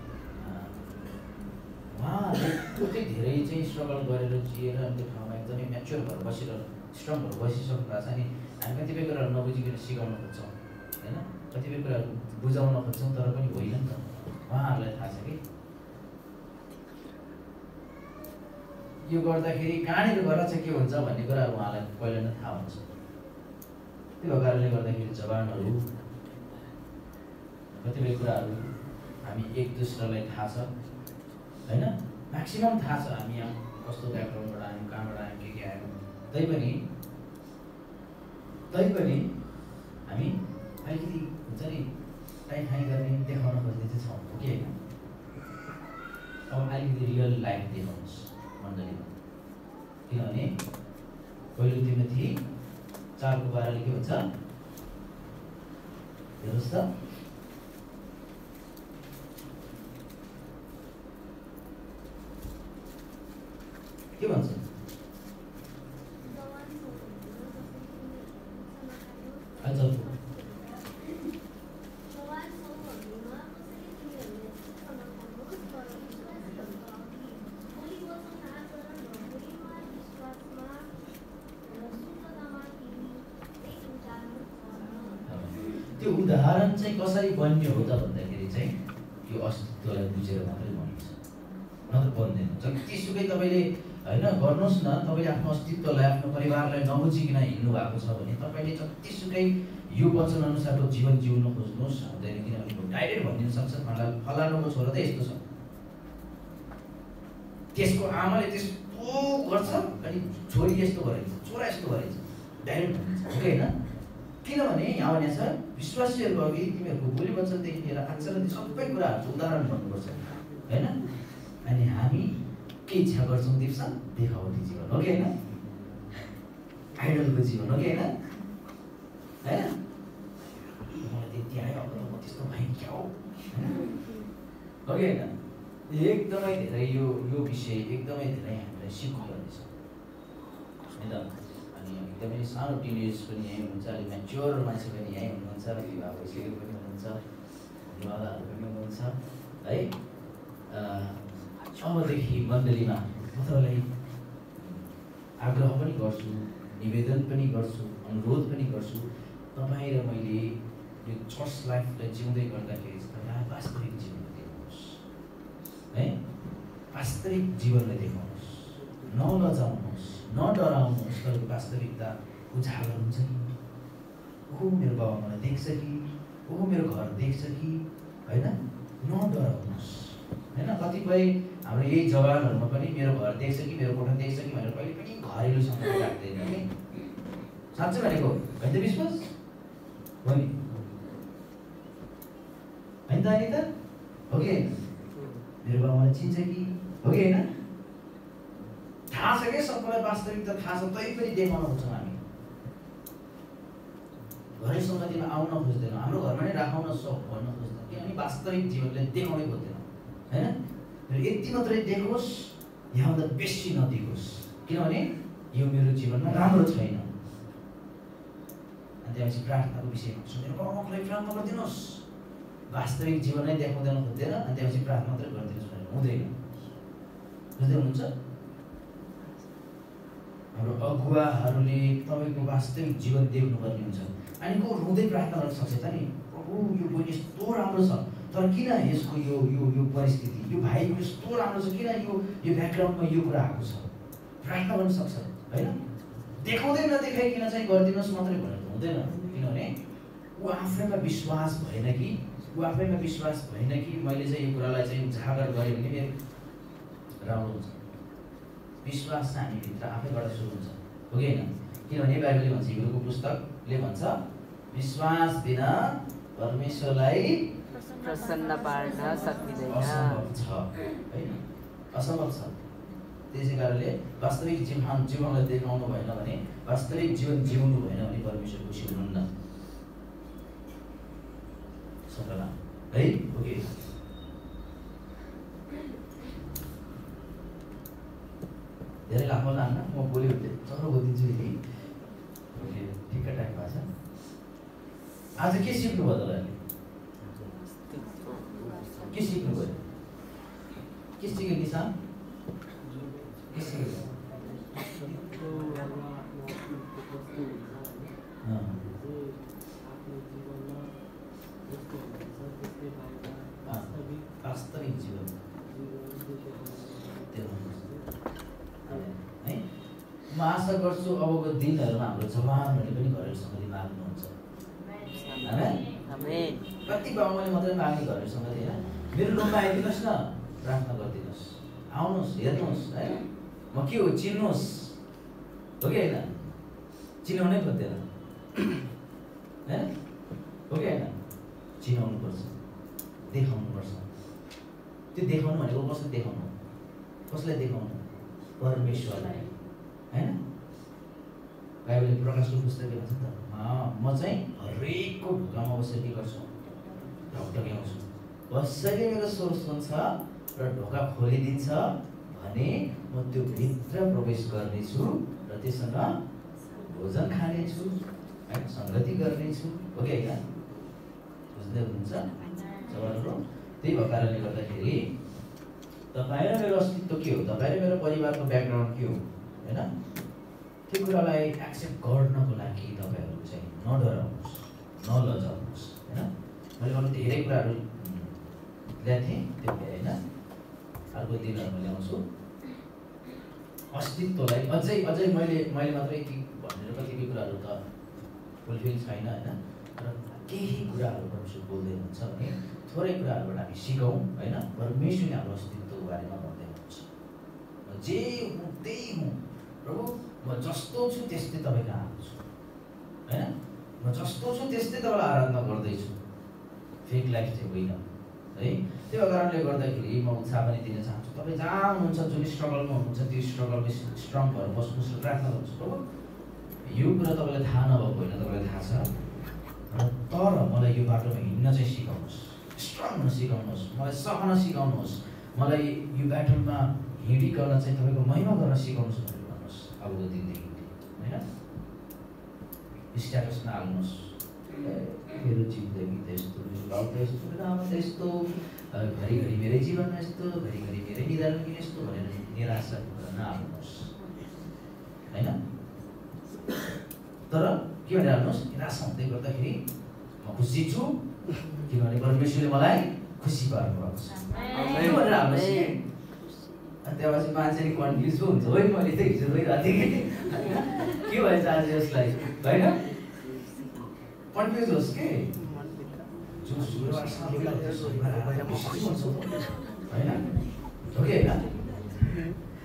उहाँहरूले कति धेरै चाहिँ स्ट्रगल गरेर जिएर त्यो ठाउँमा एकदमै म्याच्योर भएर बसेर स्ट्रङ भएर बसिसक्नु भएको छ। अनि हामी कतिपय कुराहरू नबुझिकन सिकाउन खोज्छौँ होइन, कतिपय कुराहरू बुझाउन खोज्छौँ तर पनि होइन नि त, उहाँहरूलाई थाहा छ कि यो गर्दाखेरि कहाँनिर गएर चाहिँ के हुन्छ भन्ने कुराहरू उहाँलाई पहिला नै थाहा हुन्छ। त्यो कारणले गर्दाखेरि जवानहरू कतिपय कुराहरू हामी एक दुस्रालाई थाहा छ होइन, म्याक्सिमम थाहा छ हामी यहाँ कस्तो ब्याकग्राउन्डबाट आयौँ, कहाँबाट आयौँ, के आयौँ। तैपनि हामी अलिकति हुन्छ नि टाइम गर्ने देखाउन खोज्ने चाहिँ छ हो कि होइन? अब अलिकति रियल लाइफ देखाउनुहोस् मण्डलीमा, किनभने पहिलो तिमोथी 4:12 के भन्छ हेर्नुहोस् त, के भन्छ? त्यो उदाहरण चाहिँ कसरी बन्ने हो त भन्दाखेरि चाहिँ यो अस्तित्वलाई बुझेर मात्रै बनिन्छ, नत्र बन्दैन। जतिसुकै तपाईँले होइन गर्नुहोस् न, तपाईँले आफ्नो अस्तित्वलाई आफ्नो परिवारलाई नबुझिकन हिँड्नु भएको छ भने तपाईँले जतिसुकै यो वचन अनुसारको जीवन जिउन खोज्नुहोस् हुँदैन, किनभने डाइरेक्ट भनिदिन सक्छ फलानुको छोरा त यस्तो छ, त्यसको आमाले त्यस्तो गर्छ अनि छोरी यस्तो गरेछ, छोरा यस्तो गरेछ, डाइरेक्ट भनिन्छ हो कि होइन? किनभने यहाँ भने छ विश्वासीहरूको अघि तिमीहरूको बोली वचनदेखि लिएर आचरण सबै कुराहरूको उदाहरण भन्नुपर्छ होइन? अनि हामी के इच्छा गर्छौँ दिप्सा? देखावटी जीवन हो कि होइन? आइडलको जीवन हो कि होइन? होइन मलाई त्यति आयो, अब त म त्यस्तो भएँ क्या हो कि होइन? एकदमै धेरै यो विषय एकदमै धेरै हामीलाई सिक्नुपर्नेछ होइन? अनि एकदमै सानो टिनेज पनि यहीँ हुनुहुन्छ, अलिक म्याच्योर मान्छे पनि यहीँ हुनुहुन्छ, विवाह भइसकेको पनि हुनुहुन्छ, विवाहहरू पनि हुनुहुन्छ है। अबदेखि मण्डलीमा म तपाईँलाई आग्रह पनि गर्छु, निवेदन पनि गर्छु, अनुरोध पनि गर्छु, तपाईँ र मैले यो चर्च लाइफलाई जिउँदै गर्दाखेरि तपाईँ वास्तविक जीवनलाई देखाउनुहोस् है, वास्तविक जीवनलाई देखाउनुहोस्, नलजाउनुहोस्, नडराउनुहोस्, तर वास्तविकता उजागर हुन्छ कि ओहो मेरो बाबा मलाई देख्छ कि ओहो मेरो घर देख्छ कि होइन? नडराउनुहोस् होइन? कतिपय हाम्रो यही जवानहरूमा पनि मेरो घर देख्छ कि मेरो कोठा देख्छ कि भनेर कहिले पनि घरेलु सम्पर्क राख्दैन कि? साँच्चै भनेको होइन त? विश्वास हो नि होइन त? अनि त हो कि मेरो बाबा मलाई चिन्छ कि हो कि होइन? थाहा छ क्या सबैलाई वास्तविकता थाहा छ, तै पनि देखाउन खोज्छौँ हामी। घरै सङ्गतिमा आउन खोज्दैनौँ, हाम्रो घरमा नै राखाउन भन्न खोज्दैनौँ, किनभने वास्तविक जीवनलाई देखाउनै खोज्दैनौँ होइन? यति मात्रै देखोस्, यहाँभन्दा बेसी नदेखोस्, किनभने यो मेरो जीवनमा राम्रो छैन। अनि त्यसपछि प्रार्थनाको विषयमा मेरो बाबालाई प्रार्थना गरिदिनुहोस्, वास्तविक जीवनै देखाउँदैन खोज्दैन, अनि त्यसपछि प्रार्थना मात्रै गरिदिनुहोस् भनेर हुँदैन। बुझ्दै हुनुहुन्छ? हाम्रो अगुवाहरूले तपाईँको वास्तविक जीवन देख्नुपर्ने हुन्छ। अनि को रुँदै प्रार्थना गर्न सक्छ त नि, प्रभु यो बहिनी यस्तो राम्रो छ, तर किन यसको यो यो यो परिस्थिति, यो भाइको यस्तो राम्रो छ, किन यो ब्याकग्राउन्डमा यो कुरा आएको छ? प्रार्थना गर्न सक्छ होइन? देखाउँदै नदेखाइकन चाहिँ गरिदिनुहोस् मात्रै भनेर हुँदैन, किनभने ऊ आफैमा विश्वास भएन कि मैले चाहिँ यो कुरालाई चाहिँ उजागर गरेँ भने मेरो राम्रो हुन्छ। विश्वास चाहिँ हामीभित्र आफैबाट सुरु हुन्छ हो कि होइन? किनभने बाइबलले भन्छ, हिब्रूको पुस्तकले भन्छ विश्वास बिना परमेश्वरलाई प्रसन्न पार्न सकिँदैन, असम्भव छ। त्यसै कारणले वास्तविक जीवनलाई देखाउनु भएन भने, वास्तविक जीवन जिउनु भएन भने परमेश्वर खुसी हुनुहुन्न। सबैलाई है हो कि? धेरै लामो लान्न, म बोल्यो भने चक्र बोलिदिन्छु नि। ठिक्क टाइम भएको छ। आज के सिक्नुभयो तपाईँहरूले? के सिक्नुभयो? के सिक्यो निशा? के सिक्यो? वास्तविक जीवन है। म आशा गर्छु अबको दिनहरूमा हाम्रो जवानहरूले पनि घरेलु सङ्गति माग्नुहुन्छ। कति बाबुले मात्रै माग्ने घरेलु सङ्गति होइन? मेरो रुममा आइदिनुहोस् न, प्रार्थना गरिदिनुहोस्, आउनुहोस्, हेर्नुहोस् है म के हो चिन्नुहोस् हो कि होइन? चिनाउनै खोज्दैन होइन? हो कि होइन? चिनाउनुपर्छ, देखाउनुपर्छ। त्यो देखाउनु भनेको कसलाई देखाउनु? कसलाई देखाउनु? परमेश्वरलाई, होइन? बाइबलले प्रकाशको पुस्तकले भन्छ नि त, म चाहिँ हरेकको ढोकामा बसेर के गर्छु? ढकढक्याउँछु। कसैले मेरो स्वर सुन्छ र ढोका खोलिदिन्छ भने म त्यो भित्र प्रवेश गर्नेछु र त्योसँग भोजन खानेछु, होइन? संगति गर्नेछु, हो कि होइन? बुझ्दै हुनुहुन्छ तपाईँहरू? त्यही भएको कारणले गर्दाखेरि तपाईँ र मेरो अस्तित्व के हो? तपाईँ र मेरो परिवारको ब्याकग्राउन्ड के हो? होइन? त्यो कुरालाई एक्सेप्ट गर्नको लागि तपाईँहरू चाहिँ नडराउनुहोस्, नलजाउनुहोस्, होइन? मैले अरू धेरै कुराहरू ल्याएको थिएँ, त्यो होइन? अर्को दिनहरूमा ल्याउँछु। अस्तित्वलाई अझै अझै मैले मात्रै यति भनेर कतिपय कुराहरू त फुलफिल छैन, होइन? र केही कुराहरू परमेश्वर बोल्दै हुनुहुन्छ भने थोरै कुराहरूबाट हामी सिकौँ, होइन? परमेश्वरले हाम्रो अस्तित्वको बारेमा भन्दै हुनुहुन्छ। म जे हुँ त्यही हुँ प्रभु, म जस्तो छु त्यस्तै तपाईँ कहाँ आउँछु, होइन? म जस्तो छु त्यस्तै तपाईँलाई आराधना गर्दैछु, फेक लाइफ चाहिँ होइन, है? त्यो कारणले गर्दाखेरि म उत्साह पनि दिन चाहन्छु। तपाईँ जहाँ हुनुहुन्छ, जुन स्ट्रगलमा हुनुहुन्छ, त्यो स्ट्रगलमा स्ट्रङ भएर बस्नुहोस् र प्रार्थना गर्नुहोस्। प्रभु, यो कुरा तपाईँलाई थाहा नभएको होइन, तपाईँलाई थाहा छ, तर मलाई यो बाटोमा हिँड्न चाहिँ सिकाउनुहोस्, स्ट्रङ हुन सिकाउनुहोस्, मलाई सहन सिकाउनुहोस्, मलाई यो ब्याटलमा हिँडिकन चाहिँ तपाईँको महिमा गर्न सिकाउनुहोस् भनेर भन्नुहोस्। अबको दिनदेखि, होइन? स्ट्याटसमा हाल्नुहोस्, मेरो जिन्दगी त यस्तो, मेरो गाउँ त यस्तो, मेरो आमा त यस्तो, घरिघरि मेरै जीवनमा यस्तो, घरिघरि मेरै निधारमा किन यस्तो भनेर निराशा नहाल्नुहोस्, होइन? तर के भनेर हाल्नुहोस्? निराशा हुँदै गर्दाखेरि म खुसी छु किनभने परमेश्वरले मलाई खुसी पार्नु भएको छ, त्यो भनेर हाल्नुहोस् कि। अनि त्यहाँपछि मान्छेले कन्फ्युज पो हुन्छ, है मैले त हिजो गइरहेको थिएँ कि के भएछ आज यसलाई, होइन? कन्फ्युज होस् कि होइन? हो कि होइन?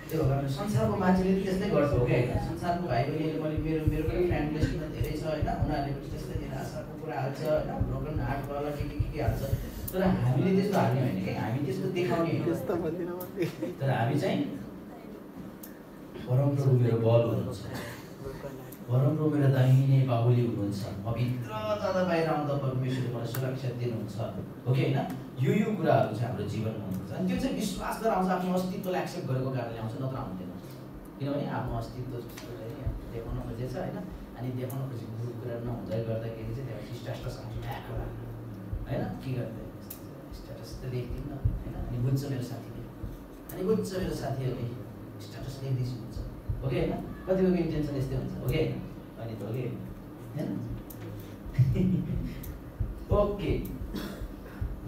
त्यो कारण संसारको मान्छेले पनि त्यस्तै गर्छ, हो कि होइन? संसारको भाइ बहिनीले मेरो पनि फ्रेन्ड लिस्टमा धेरै छ, होइन? उनीहरूले पनि त्यस्तै निराशाको कुरा हाल्छ, होइन? ब्रोकन हार्ट वाला के हाल्छ, तर हामीले त्यस्तो हाल्ने होइन कि, हामी त्यस्तो देखाउने होइन। तर हामी चाहिँ परमप्रभु मेरो बल हुनुहुन्छ, परमप्रभु मेरो दाहिने बाहुली हुनुहुन्छ, म भित्र जाँदा बाहिर आउँदा परमेश्वरले मलाई सुरक्षा दिनुहुन्छ, हो कि होइन? यो कुराहरू चाहिँ हाम्रो जीवनमा हुनुहुन्छ। अनि त्यो चाहिँ विश्वास गरेर आउँछ, आफ्नो अस्तित्वलाई एक्सेप्ट गरेको कारणले आउँछ, नत्र आउँदैन। किनभने आफ्नो अस्तित्व देखाउन खोजेछ, होइन? अनि देखाउन खोजेको कुरा नहुँदै गर्दाखेरि चाहिँ त्यहाँ स्ट्याटस आउँछ, होइन? के गर्दै स्ट्याटस त देख्दिनँ, होइन? अनि बुझ्छ मेरो साथीले, अनि बुझ्छ मेरो साथीहरूले स्ट्याटस देख्दैछु हुन्छ, हो कि होइन? कतिको इन्टेन्सन यस्तै हुन्छ, हो कि होइन? अनि त हो कि होइन? ओके,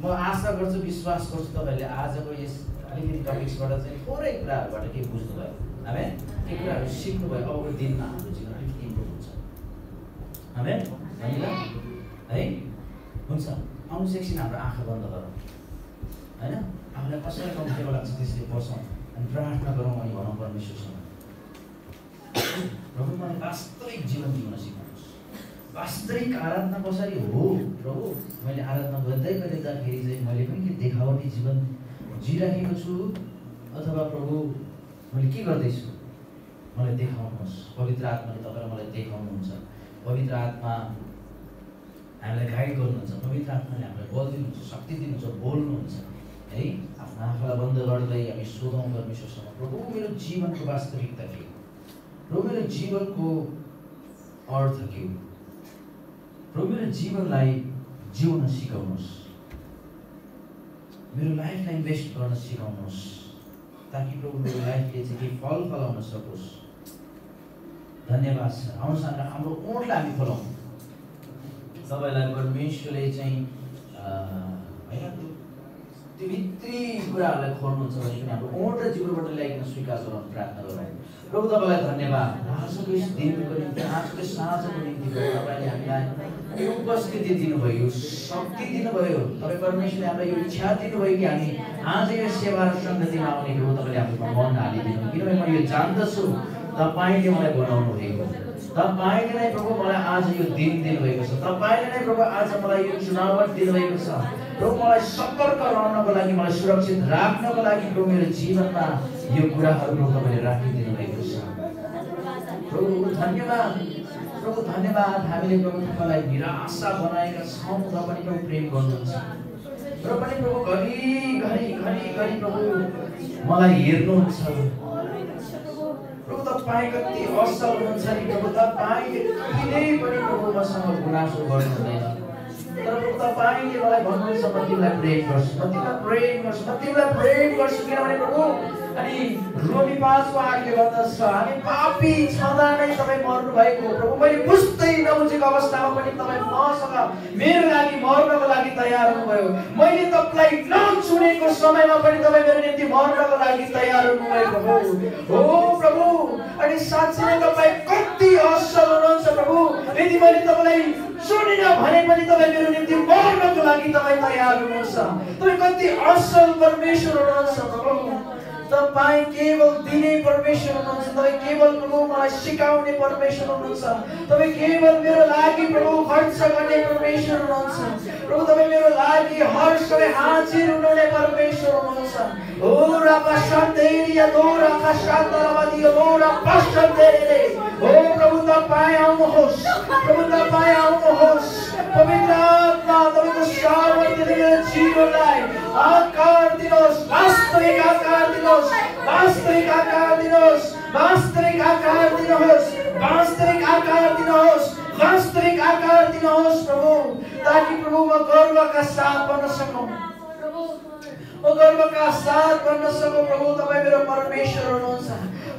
म आशा गर्छु, विश्वास गर्छु तपाईँहरूले आजको यस अलिकति टपिक्सबाट चाहिँ थोरै कुराहरूबाट के बुझ्नुभयो, हामी के कुराहरू सिक्नुभयो। अबको दिनमा हाम्रो जीवन अलिकति इम्प्रुभ हुन्छ, हामी होइन? है हुन्छ। आउनुहोस् एकछिन हाम्रो आँखा बन्द गरौँ, होइन? आफूलाई कसरी कम्फर्टेबल लाग्छ त्यसरी बसौँ अनि प्रार्थना गरौँ अनि भनौँ परमेश्वरसँग, प्रभु मलाई वास्तविक जीवन जिउन सिकाउनुहोस्। वास्तविक आराधना कसरी हो प्रभु? मैले आराधना गर्दै जाँदाखेरि चाहिँ मैले पनि के देखावटी जीवन जिइराखेको छु अथवा प्रभु मैले के गर्दैछु? मलाई देखाउनुहोस्। पवित्र आत्माले तपाईँले मलाई देखाउनुहुन्छ, पवित्र आत्मा हामीलाई गाइड गर्नुहुन्छ, पवित्र आत्माले हामीलाई बल दिनुहुन्छ, शक्ति दिनुहुन्छ, बोल्नुहुन्छ, है? आफ्नो आँखालाई बन्द गर्दै हामी सोधौँ परमेश्वरसँग, प्रभु मेरो जीवनको वास्तविकता के हो? प्रभु मेरो जीवनको अर्थ के हो? प्रभु मेरो जीवनलाई जिउन सिकाउनुहोस्, मेरो लाइफलाई इन्भेस्ट गर्न सिकाउनुहोस्, ताकि प्रभु मेरो लाइफले चाहिँ केही फल फलाउन सकोस्। धन्यवाद छ। आउनुहोस् हाम्रो ओठलाई हामी खोलाउँ। तपाईँलाई परमेश्वरले चाहिँ होइन त्यो भित्री कुराहरूलाई खोल्नुहुन्छ भने पनि हाम्रो ओठ र जिब्रोबाट ल्याइकन स्वीकार गराउन प्रार्थना गरौँ। प्रभु तपाईँलाई धन्यवाद आजको यस दिनको निम्ति, आजको साँझको निम्ति तपाईँले हामीलाई यो उपस्थिति दिनुभयो, शक्ति दिनुभयो। तपाईँ परमेश्वरले हामीलाई यो इच्छा दिनुभयो कि हामी आज यो सेवा र सङ्गतिमा आउने हो। तपाईँले हाम्रो मन हालिदिनु, किनभने म यो जान्दछु तपाईँले मलाई बनाउनु भएको तपाईले नै प्रभु मलाई आज यो दिन दिनुभएको छ। तपाईले नै प्रभु आज मलाई यो चुनावट दिनुभएको छ। प्रभु मलाई सतर्क रहनको लागि, मलाई सुरक्षित राख्नको लागि प्रभु मेरो जीवनमा यो कुराहरू प्रभु तपाईले राखिदिनु भएको छ। प्रभु धन्यवाद, प्रभु धन्यवाद। हामीले प्रभु तपाईलाई निराशा बनाएका छौँ र पनि प्रभु प्रेम गर्नुहुन्छ र पनि प्रभु घरि प्रभु मलाई हेर्नुहुन्छ। प्रभु तपाईँ कति असल हुनुहुन्छ नि प्रभु। तपाईँले कहिल्यै पनि प्रभु मसँग गुनासो गर्नु हुँदैन। तर प्रभु तपाईँले मलाई भन्नुहुन्छ म तिमीलाई प्रेम गर्छु, म तिमीलाई प्रेम गर्छु, म तिमीलाई प्रेम गर्छु। किनभने प्रभु अनि रोमी 5 को 8 ले भन्दछ हामी पापी छँदा नै तपाईँ मर्नु भएको। प्रभु मैले बुझ्दै नबुझेको अवस्थामा पनि तपाईँ मसँग मेरो लागि मर्नको लागि तयार हुनुभयो। मैले तपाईलाई नचुनेको समयमा पनि तपाईँ मेरो निम्ति मर्नको लागि तयार हुनुभयो प्रभु। हो प्रभु, अनि साँच्चै नै तपाईँ कति असल हुनुहुन्छ प्रभु। यदि मैले तपाईलाई सुनिन भने पनि तपाईँ मेरो निम्ति मर्नको लागि तपाईँ तयार हुनुहुन्छ। तपाईँ कति असल परमेश्वर हुनुहुन्छ प्रभु। तपाईँ केवल दिने परमेश्वर हुनुहुन्छ। तपाईँ केवल प्रभु मलाई सिकाउने परमेश्वर हुनुहुन्छ। तपाईँ केवल मेरो लागि प्रभु खर्च गर्ने परमेश्वर हुनुहुन्छ। प्रभु तपाईँ मेरो लागि हर समय हाजिर हुनुहुने परमेश्वर हुनुहुन्छ। ओ रापा शान्तेरिया दोरा का शान्तरावादी ओरा पश्चन्तेरे। ओ प्रभु तपाईँ आउनुहोस्, प्रभु तपाईँ आउनुहोस्। पवित्र आत्मा तपाईको सामर्थ्यले मेरो जीवनलाई आकार दिनुहोस्, वास्तविक आकार दिनुहोस्, वास्तविक आकार दिनुहोस्, वास्तविक आकार दिनुहोस्, वास्तविक आकार दिनुहोस्, वास्तविक आकार दिनुहोस् प्रभु। ताकि प्रभु म गर्वका साथ बन्न सकौँ, म गर्वका साथ बन्न सकौँ। प्रभु तपाईँ मेरो परमेश्वर हुनुहुन्छ।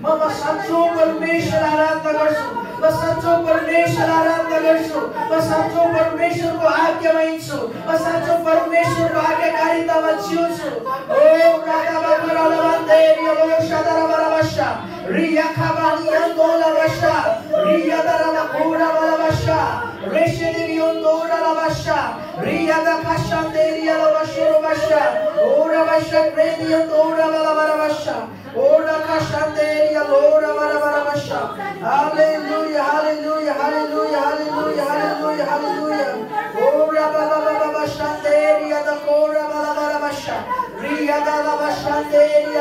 म साँचो परमेश्वर आराधना गर्छु, म साँचो परमेश्वर आराधना गर्छु, म साँचो परमेश्वरको आज्ञामा हिँड्छु, म साँचो परमेश्वरको आज्ञाकारितामा जिउँछु। ओ राधा बाबा लवन्देरी ओ शादारा बराबशा रिया खाबानी अंगोला बशा रिया दराला कोरा बराबशा रेशेदेवी अंगोला लवशा रिया दा खाशांदेरी लवशो बशा ओरा बशा प्रेमी अंगोला बराबशा ओरा खाशांदेरी लोरा बराबशा। हालेलुया हालेलुया हालेलुया हालेलुया हालेलुया हालेलुया। ओरा बाबा बाबा शांदेरी दा कोरा बराबशा रिया दा लवशांदेरी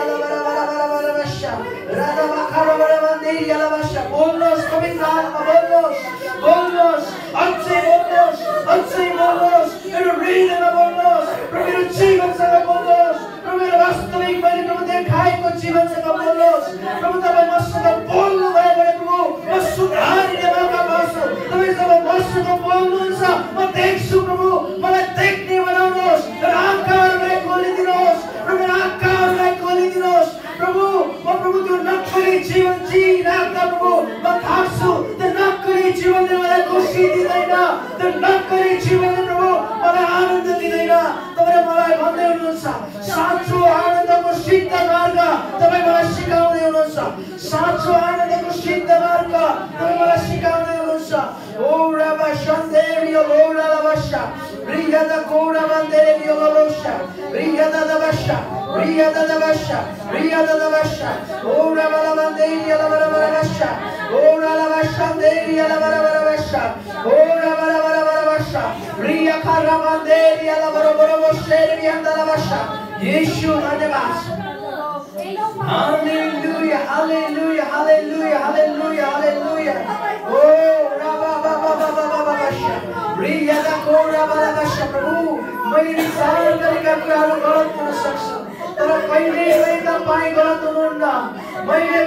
बराबशा राधा बाखरा बराबंदेरी लवशा। बोल्नुहोस् पवित्र आत्मा, बोल्नुहोस्, बोल्नुहोस्, अझै बोल्नुहोस्, अझै बोल्नुहोस्। मेरो हृदयमा बोल्नुहोस्, मेरो जीवनसँग बोल्नुहोस्, मेरो वास्तविक मैले प्रभु देखाएको जीवनसँग बोल्नुहोस्। प्रभु तपाईँ मसँग बोल्नु भयो भने प्रभु म सुधारिने मौका पाउँछु। तपाईँ जब मसँग बोल्नुहुन्छ म देख्छु प्रभु। मलाई देख्ने बनाउनुहोस्, आँखाहरूलाई खोलिदिनुहोस्, मेरो आँखाहरूलाई खोलिदिनुहोस् प्रभु। म प्रभु त्यो नक्कली जीवन जिराख्दा प्रभु म थाक्छु। त्यो नक्कली जीवनले मलाई खुसी दिँदैन, त्यो नक्कली जीवनले प्रभु मलाई आनन्द दिँदैन। तपाईँले मलाई भन्दै हुनुहुन्छ साँचो आनन्दको सिद्ध मार्ग तपाईँ मलाई सिकाउँदै हुनुहुन्छ। साँचो आनन्दको सिद्ध मार्ग तपाईँ मलाई सिकाउँदै हुनुहुन्छ। ओ राबा शान्देरी लोरा लवशा रिया दा कोरा बन्देरी लवशा रिया दा दवशा रिया दा दवशा रिया दा दवशा ओरा बला बन्देरी लवरा बरवशा ओरा लवशांदेरी लवरा बरवशा ओरा बला बरवशा रिया खरा बन्देरी लवरा बरवशेरी अंदरवशा। यीशु धन्यवाद। हालेलुया हालेलुया हालेलुया हालेलुया हालेलुया। ओ राबा बाबा बाबा बाबा बशा रिया दा कोरा बरवशा। प्रभु मैले विचार गरेका कुराहरू गलत हुन सक्छ, तर कहिले पनि तपाईँ गलत हुनुहुन्न। मैले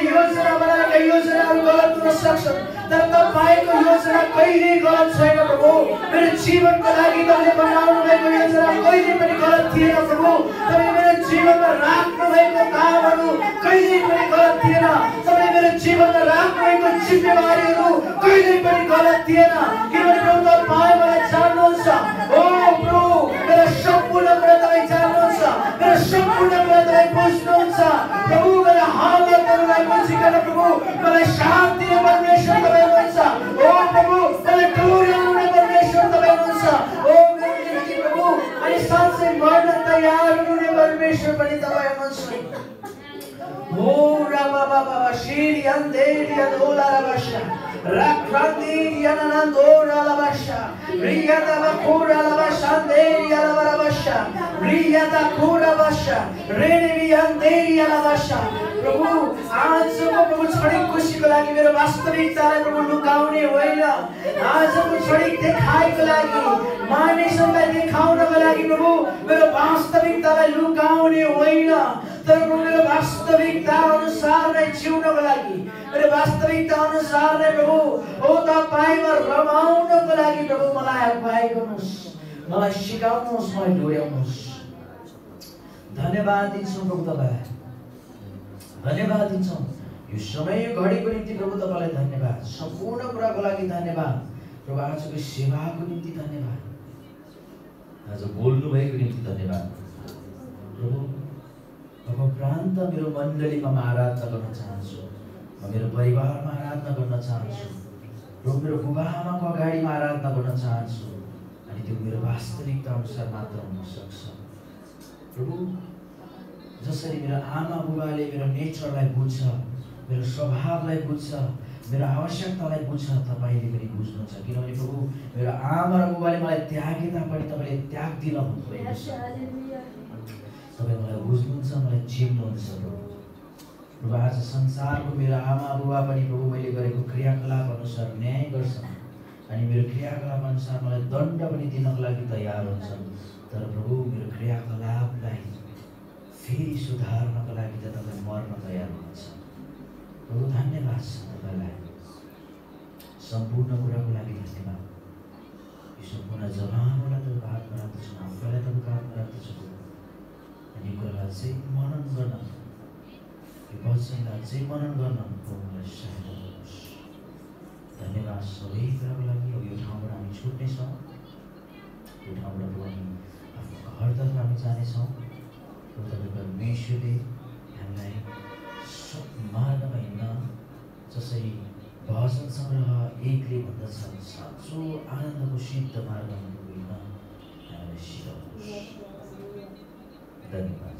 योजना बनाएका योजनाहरू गलत हुन सक्छ, तर तपाईँको योजना कहिल्यै गलत छैन प्रभु। मेरो जीवनको लागि तपाईँले बनाउनु भएको योजना कहिले पनि गलत थिएन प्रभु। तपाईँले मेरो जीवनमा राख्नु भएको कामहरू कहिल्यै पनि गलत थिएन। तपाईँले मेरो जीवनमा राख्नु भएको जिम्मेवारीहरू कहिल्यै पनि गलत थिएन। किनभने प्रभु तपाईँ मलाई जान्नुहुन्छ। ओ प्रभु मेरो सम्पूर्ण कुरा तपाईँ जान्नुहुन्छ, मेरो सम्पूर्ण कुरा तपाईँ बुझ्नुहुन्छ। प्रभु मेरो हालतहरूलाई बुझिकन प्रभु मलाई शान्ति दिने परमेश्वर तपाईँ हुनुहुन्छ। ओ प्रभु मलाई डोर्याउने परमेश्वर तपाईँ हुनुहुन्छ। ओ मेरो निम्ति प्रभु अनि साँच्चै मर्न तयार हुने परमेश्वर पनि तपाईँ हुनुहुन्छ। ओ राबा बाबा शिरी Andheri अधोला रबशा Rakrandi yananandora labasha. Riyada bakura labashanderi alabarabasha. Riyada kura basha. Renevi anderi alabasha. प्रभु आजको प्रभु क्षणिक खुसीको लागि मेरो वास्तविकतालाई प्रभु लुकाउने होइन आजको क्षणिक देखाइको लागि मानिसहरूलाई देखाउनको लागि प्रभु मेरो वास्तविकतालाई लुकाउने होइन तर प्रभु मेरो वास्तविकता अनुसार नै जिउनको लागि मेरो वास्तविकता अनुसार नै प्रभु ओ तपाईमा रमाउनको लागि प्रभु मलाई अगुवाई गर्नुहोस् मलाई सिकाउनुहोस् मलाई डोर्याउनुहोस् धन्यवाद दिन्छु प्रभु तपाईँ धन्यवाद दिन्छौँ यो समय यो घडीको निम्ति प्रभु तपाईलाई धन्यवाद सम्पूर्ण कुराको लागि धन्यवाद प्रभु आजको सेवाको निम्ति धन्यवाद आज बोल्नु भएको निम्ति धन्यवाद प्रभु अब प्रान्त मेरो मण्डलीमा म आराधना गर्न चाहन्छु म मेरो परिवारमा आराधना गर्न चाहन्छु प्रभु मेरो बुबाआमाको अगाडिमा आराधना गर्न चाहन्छु अनि त्यो मेरो वास्तविकता अनुसार मात्र हुन सक्छ प्रभु जसरी मेरो आमा बुबाले मेरो नेचरलाई बुझ्छ मेरो स्वभावलाई बुझ्छ मेरो आवश्यकतालाई बुझ्छ तपाईले पनि बुझ्नुहुन्छ किनभने प्रभु मेरो आमा र बुबाले मलाई त्यागे तापनि तपाईले त्याग दिन भन्नुभएको छ तपाईँ मलाई बुझ्नुहुन्छ मलाई चिन्नुहुन्छ प्रभु आज संसारको मेरो आमा बुबा पनि प्रभु मैले गरेको क्रियाकलाप अनुसार न्याय गर्छन् अनि मेरो क्रियाकलाप अनुसार मलाई दण्ड पनि दिनको लागि तयार हुन्छन् तर प्रभु मेरो क्रियाकलापलाई फेरि सुधार्नको लागि त तपाईँ मर्न तयार हुनुहुन्छ प्रभु धन्यवाद छ तपाईँलाई सम्पूर्ण कुराको लागि धन्यवाद यो सम्पूर्ण जवानहरूलाई तपाईँको हातमा राख्दछु आफूलाई तपाईँको हातमा राख्दछु अनि यो कुरालाई चाहिँ मनन गर्न यो वचनलाई चाहिँ मनन गर्न प्रभुलाई सहायता गर्नुहोस् धन्यवाद सबै कुराको लागि अब यो ठाउँबाट हामी छुट्नेछौँ यो ठाउँबाट प्रभु हामी आफ्नो घरतर्फ हामी जानेछौँ तपाईको परमेश्वरले हामीलाई सब मार्गमा हिँड्न जसरी भजन सङ्ग्रह 1ले भन्दछ साँचो आनन्दको सिद्ध मार्गमा हिँड्न हामीलाई सिकाउनुहोस् धन्यवाद